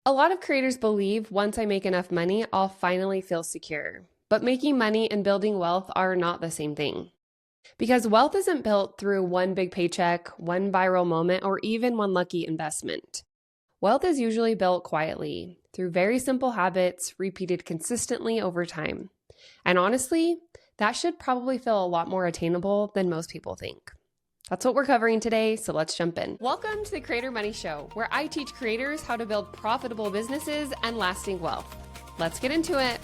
A lot of creators believe once I make enough money, I'll finally feel secure. But making money and building wealth are not the same thing. Because wealth isn't built through one big paycheck, one viral moment, or even one lucky investment. Wealth is usually built quietly, through very simple habits repeated consistently over time. And honestly, that should probably feel a lot more attainable than most people think. That's what we're covering today, so let's jump in. Welcome to the Creator Money Show, where I teach creators how to build profitable businesses and lasting wealth. Let's get into it.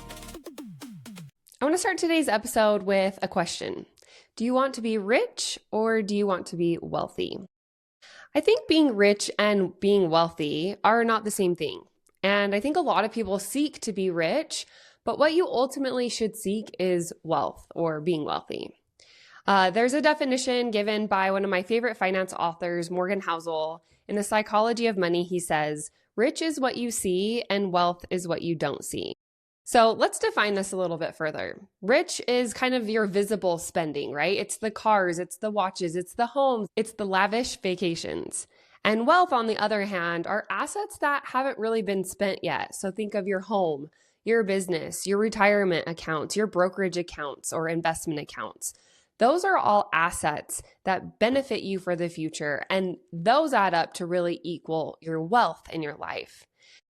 I want to start today's episode with a question. Do you want to be rich or do you want to be wealthy? I think being rich and being wealthy are not the same thing. And I think a lot of people seek to be rich, but what you ultimately should seek is wealth or being wealthy. There's a definition given by one of my favorite finance authors, Morgan Housel. In The Psychology of Money, he says, rich is what you see and wealth is what you don't see. So let's define this a little bit further. Rich is kind of your visible spending, right? It's the cars, it's the watches, it's the homes, it's the lavish vacations. And wealth, on the other hand, are assets that haven't really been spent yet. So think of your home, your business, your retirement accounts, your brokerage accounts, or investment accounts. Those are all assets that benefit you for the future, and those add up to really equal your wealth in your life.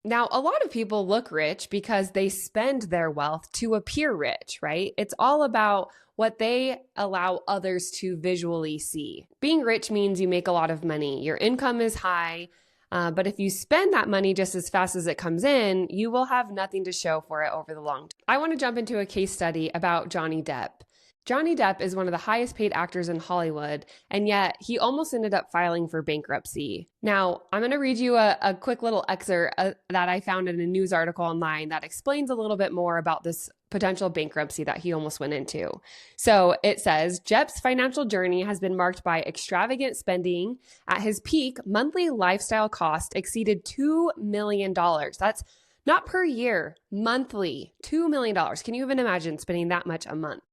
Now, a lot of people look rich because they spend their wealth to appear rich, right? It's all about what they allow others to visually see. Being rich means you make a lot of money. Your income is high, but if you spend that money just as fast as it comes in, you will have nothing to show for it over the long term. I want to jump into a case study about Johnny Depp. Johnny Depp is one of the highest paid actors in Hollywood, and yet he almost ended up filing for bankruptcy. Now, I'm going to read you a quick little excerpt that I found in a news article online that explains a little bit more about this potential bankruptcy that he almost went into. So it says, Depp's financial journey has been marked by extravagant spending. At his peak, monthly lifestyle cost exceeded $2 million. That's not per year, monthly, $2 million. Can you even imagine spending that much a month?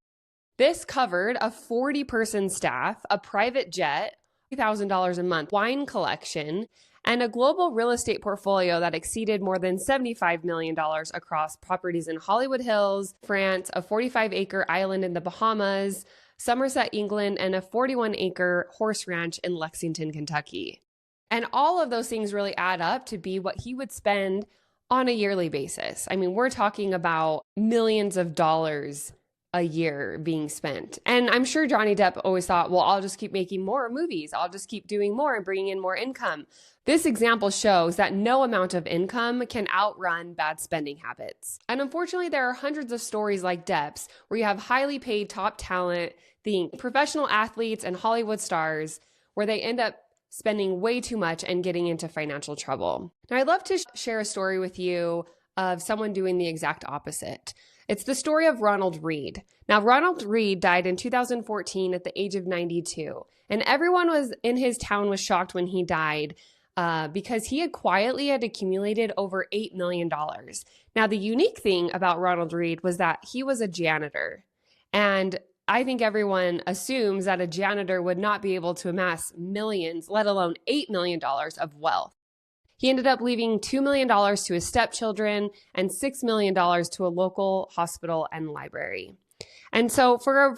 This covered a 40-person staff, a private jet, $3,000 a month, wine collection, and a global real estate portfolio that exceeded more than $75 million across properties in Hollywood Hills, France, a 45-acre island in the Bahamas, Somerset, England, and a 41-acre horse ranch in Lexington, Kentucky. And all of those things really add up to be what he would spend on a yearly basis. I mean, we're talking about millions of dollars a year being spent. And I'm sure Johnny Depp always thought, well, I'll just keep making more movies. I'll just keep doing more and bringing in more income. This example shows that no amount of income can outrun bad spending habits. And unfortunately, there are hundreds of stories like Depp's where you have highly paid top talent, think professional athletes and Hollywood stars, where they end up spending way too much and getting into financial trouble. Now, I'd love to share a story with you of someone doing the exact opposite. It's the story of Ronald Reed. Now, Ronald Reed died in 2014 at the age of 92, and everyone in his town was shocked when he died because he had quietly accumulated over $8 million. Now, the unique thing about Ronald Reed was that he was a janitor, and I think everyone assumes that a janitor would not be able to amass millions, let alone $8 million of wealth. He ended up leaving $2 million to his stepchildren and $6 million to a local hospital and library. And so for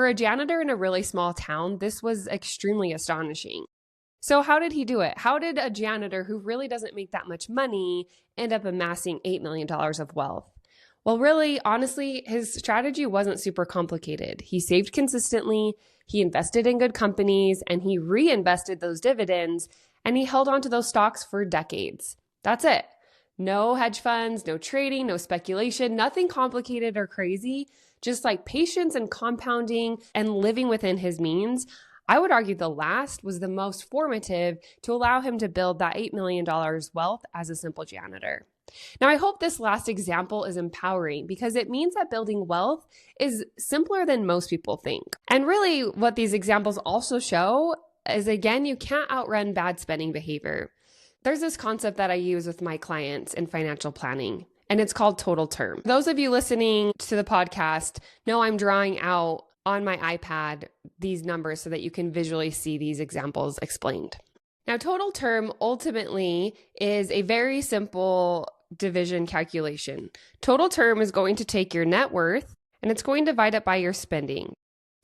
a janitor in a really small town, this was extremely astonishing. So how did he do it? How did a janitor who really doesn't make that much money end up amassing $8 million of wealth? Well, really, honestly, his strategy wasn't super complicated. He saved consistently, he invested in good companies, and he reinvested those dividends, and he held on to those stocks for decades. That's it. No hedge funds, no trading, no speculation, nothing complicated or crazy, just like patience and compounding and living within his means. I would argue the last was the most formative to allow him to build that $8 million wealth as a simple janitor. Now, I hope this last example is empowering because it means that building wealth is simpler than most people think. And really, what these examples also show is, again, you can't outrun bad spending behavior. There's this concept that I use with my clients in financial planning, and it's called total term. Those of you listening to the podcast know I'm drawing out on my iPad these numbers so that you can visually see these examples explained. Now, total term ultimately is a very simple division calculation. Total term is going to take your net worth and it's going to divide it by your spending.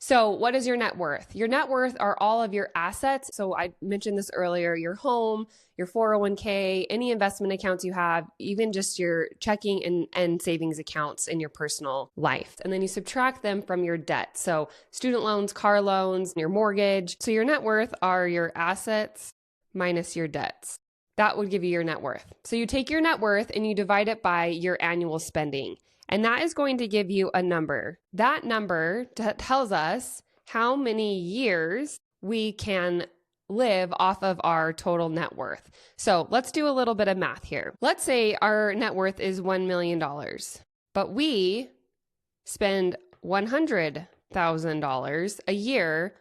So what is your net worth? Your net worth are all of your assets. So I mentioned this earlier, your home, your 401k, any investment accounts you have, even just your checking and savings accounts in your personal life. And then you subtract them from your debt. So student loans, car loans, your mortgage. So your net worth are your assets minus your debts. That would give you your net worth. So you take your net worth and you divide it by your annual spending. And that is going to give you a number. That number tells us how many years we can live off of our total net worth. So let's do a little bit of math here. Let's say our net worth is $1 million, but we spend $100,000 a year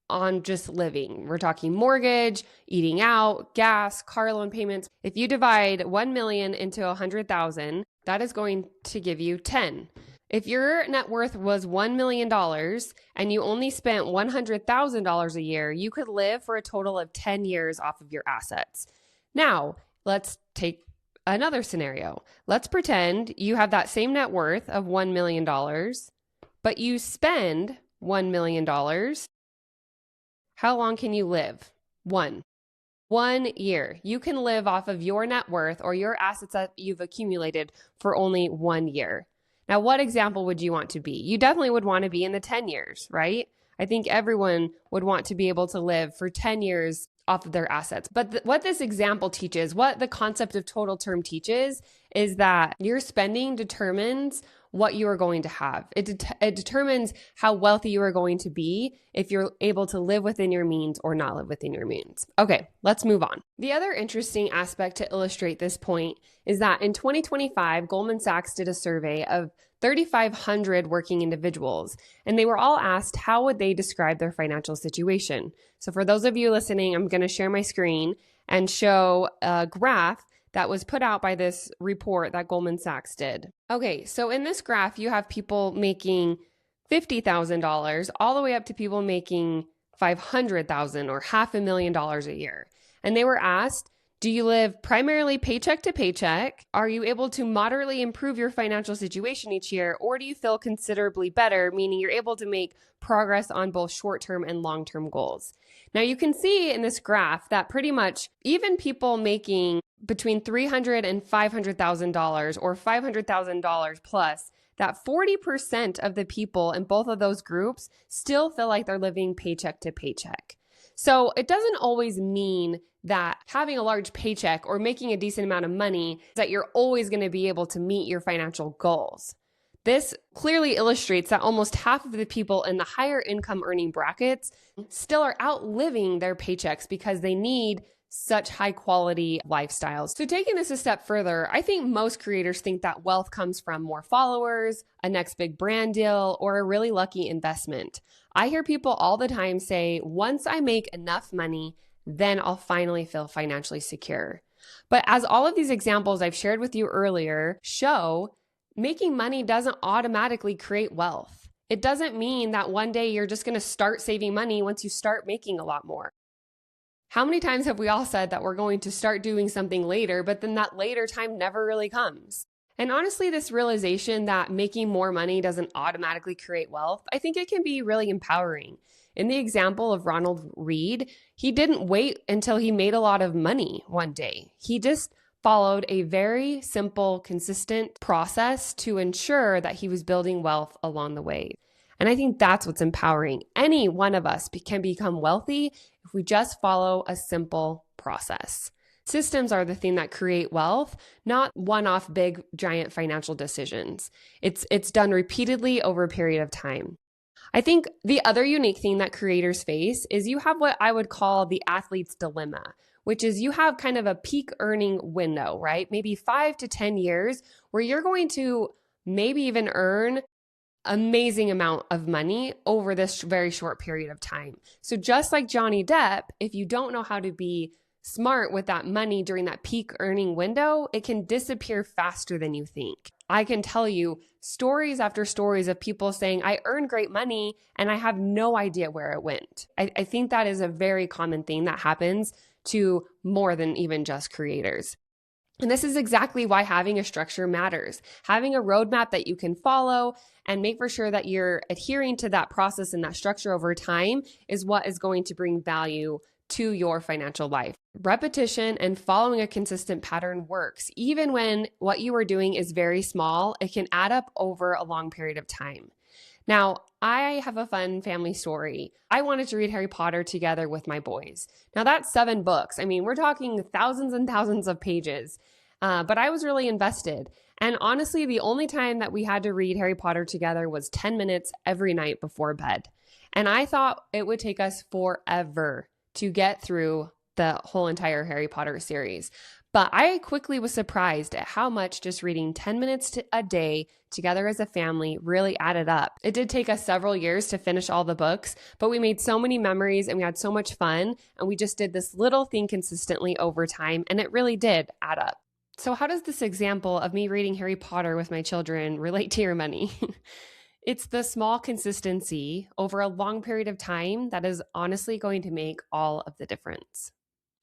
on just living. We're talking mortgage, eating out, gas, car loan payments. If you divide 1 million into 100,000, that is going to give you 10. If your net worth was $1 million and you only spent $100,000 a year, you could live for a total of 10 years off of your assets. Now, let's take another scenario. Let's pretend you have that same net worth of $1 million, but you spend $1 million. How long can you live? 1 year. You can live off of your net worth or your assets that you've accumulated for only 1 year. Now, what example would you want to be? You definitely would want to be in the 10 years, right? I think everyone would want to be able to live for 10 years off of their assets. But what this example teaches, what the concept of total term teaches, is that your spending determines what you are going to have. It determines how wealthy you are going to be if you're able to live within your means or not live within your means. Okay, let's move on. The other interesting aspect to illustrate this point is that in 2025, Goldman Sachs did a survey of 3,500 working individuals, and they were all asked how would they describe their financial situation. So for those of you listening, I'm going to share my screen and show a graph that was put out by this report that Goldman Sachs did. Okay, so in this graph, you have people making $50,000 all the way up to people making $500,000 or $500,000 a year. And they were asked, do you live primarily paycheck to paycheck? Are you able to moderately improve your financial situation each year? Or do you feel considerably better, meaning you're able to make progress on both short-term and long-term goals? Now you can see in this graph that pretty much even people making between $300,000 and $500,000 or $500,000 plus, that 40% of the people in both of those groups still feel like they're living paycheck to paycheck. So it doesn't always mean that having a large paycheck or making a decent amount of money, that you're always going to be able to meet your financial goals. This clearly illustrates that almost half of the people in the higher income earning brackets still are outliving their paychecks because they need such high quality lifestyles. So taking this a step further, I think most creators think that wealth comes from more followers, a next big brand deal, or a really lucky investment. I hear people all the time say, once I make enough money, then I'll finally feel financially secure. But as all of these examples I've shared with you earlier show, making money doesn't automatically create wealth. It doesn't mean that one day you're just going to start saving money once you start making a lot more. How many times have we all said that we're going to start doing something later, but then that later time never really comes? And honestly, this realization that making more money doesn't automatically create wealth, I think it can be really empowering. In the example of Ronald Reed, he didn't wait until he made a lot of money one day. He just followed a very simple, consistent process to ensure that he was building wealth along the way. And I think that's what's empowering. Any one of us can become wealthy if we just follow a simple process. Systems are the thing that create wealth, not one-off big giant financial decisions. It's done repeatedly over a period of time. I think the other unique thing that creators face is you have what I would call the athlete's dilemma, which is you have kind of a peak earning window, right? Maybe 5 to 10 years where you're going to maybe even earn amazing amount of money over this very short period of time. So just like Johnny Depp, if you don't know how to be smart with that money during that peak earning window, it can disappear faster than you think. I can tell you stories after stories of people saying, I earned great money and I have no idea where it went. I think that is a very common thing that happens to more than even just creators. And this is exactly why having a structure matters. Having a roadmap that you can follow and make for sure that you're adhering to that process and that structure over time is what is going to bring value to your financial life. Repetition and following a consistent pattern works. Even when what you are doing is very small, it can add up over a long period of time. Now, I have a fun family story. I wanted to read Harry Potter together with my boys. Now, that's 7 books. I mean, we're talking thousands and thousands of pages, but I was really invested. And honestly, the only time that we had to read Harry Potter together was 10 minutes every night before bed. And I thought it would take us forever to get through the whole entire Harry Potter series. But I quickly was surprised at how much just reading 10 minutes a day together as a family really added up. It did take us several years to finish all the books, but we made so many memories and we had so much fun, and we just did this little thing consistently over time, and it really did add up. So how does this example of me reading Harry Potter with my children relate to your money? It's the small consistency over a long period of time that is honestly going to make all of the difference.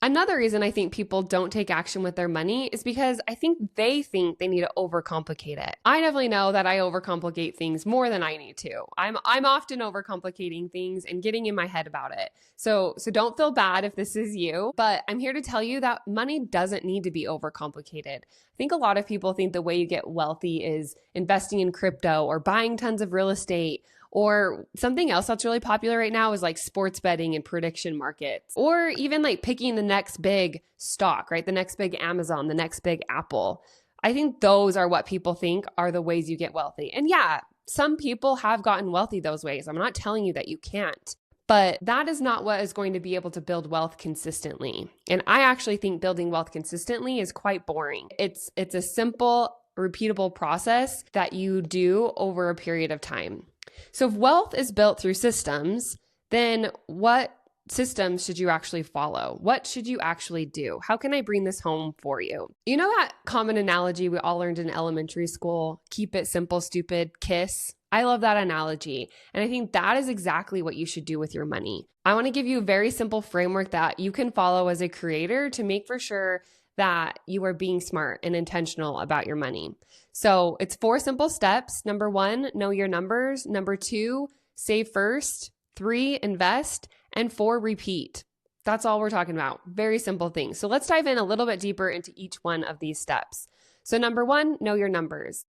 Another reason I think people don't take action with their money is because I think they need to overcomplicate it. I definitely know that I overcomplicate things more than I need to. I'm often overcomplicating things and getting in my head about it. So don't feel bad if this is you, but I'm here to tell you that money doesn't need to be overcomplicated. I think a lot of people think the way you get wealthy is investing in crypto or buying tons of real estate. Or something else that's really popular right now is like sports betting and prediction markets, or even like picking the next big stock, right? The next big Amazon, the next big Apple. I think those are what people think are the ways you get wealthy. And yeah, some people have gotten wealthy those ways. I'm not telling you that you can't, but that is not what is going to be able to build wealth consistently. And I actually think building wealth consistently is quite boring. It's a simple, repeatable process that you do over a period of time. So if wealth is built through systems, then what systems should you actually follow? What should you actually do? How can I bring this home for you? You know that common analogy we all learned in elementary school, keep it simple, stupid, KISS? I love that analogy. And I think that is exactly what you should do with your money. I want to give you a very simple framework that you can follow as a creator to make for sure that you are being smart and intentional about your money. So it's 4 simple steps. Number 1, know your numbers. Number 2, save first. 3, invest. And 4, repeat. That's all we're talking about. Very simple things. So let's dive in a little bit deeper into each one of these steps. So number 1, know your numbers.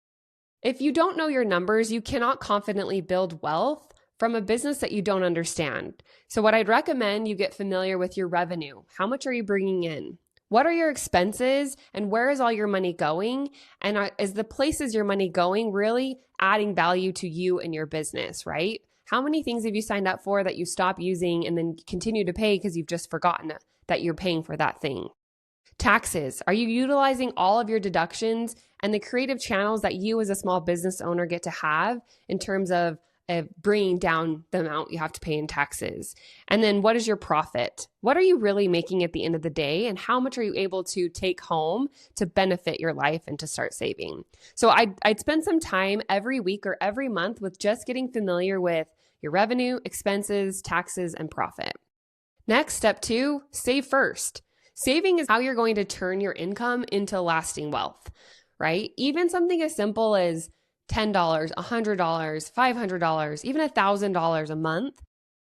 If you don't know your numbers, you cannot confidently build wealth from a business that you don't understand. So what I'd recommend, you get familiar with your revenue. How much are you bringing in? What are your expenses and where is all your money going? And is the places your money going really adding value to you and your business, right? How many things have you signed up for that you stop using and then continue to pay because you've just forgotten that you're paying for that thing? Taxes. Are you utilizing all of your deductions and the creative channels that you as a small business owner get to have in terms of bringing down the amount you have to pay in taxes? And then what is your profit? What are you really making at the end of the day? And how much are you able to take home to benefit your life and to start saving? So I'd spend some time every week or every month with just getting familiar with your revenue, expenses, taxes, and profit. Next, step 2, save first. Saving is how you're going to turn your income into lasting wealth, right? Even something as simple as $10, $100, $500, even $1,000 a month.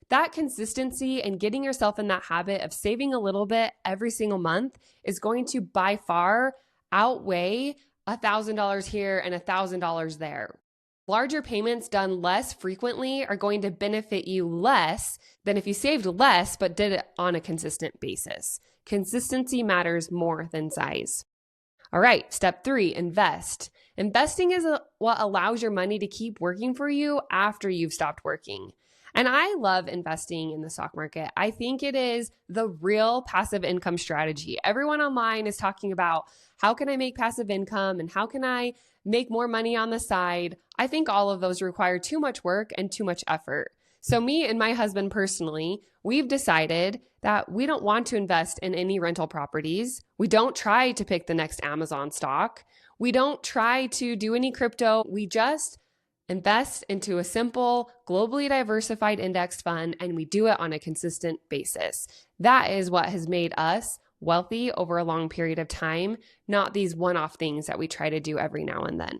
That consistency and getting yourself in that habit of saving a little bit every single month is going to by far outweigh $1,000 here and $1,000 there. Larger payments done less frequently are going to benefit you less than if you saved less but did it on a consistent basis. Consistency matters more than size. All right, step 3, invest. Investing is what allows your money to keep working for you after you've stopped working. And I love investing in the stock market. I think it is the real passive income strategy. Everyone online is talking about how can I make passive income and how can I make more money on the side. I think all of those require too much work and too much effort. So me and my husband personally, we've decided that we don't want to invest in any rental properties. We don't try to pick the next Amazon stock. We don't try to do any crypto. We just invest into a simple, globally diversified index fund, and we do it on a consistent basis. That is what has made us wealthy over a long period of time, not these one-off things that we try to do every now and then.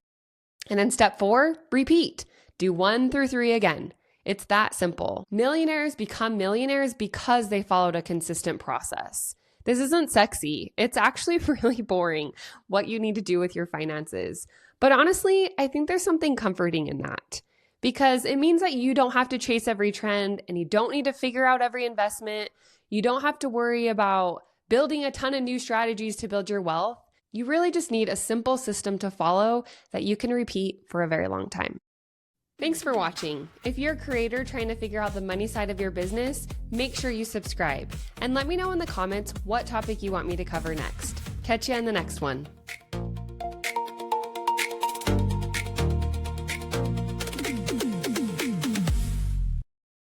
And then step 4, repeat. Do 1 through 3 again. It's that simple. Millionaires become millionaires because they followed a consistent process. This isn't sexy. It's actually really boring what you need to do with your finances. But honestly, I think there's something comforting in that because it means that you don't have to chase every trend and you don't need to figure out every investment. You don't have to worry about building a ton of new strategies to build your wealth. You really just need a simple system to follow that you can repeat for a very long time. Thanks for watching. If you're a creator trying to figure out the money side of your business, make sure you subscribe and let me know in the comments what topic you want me to cover next. Catch you on the next one.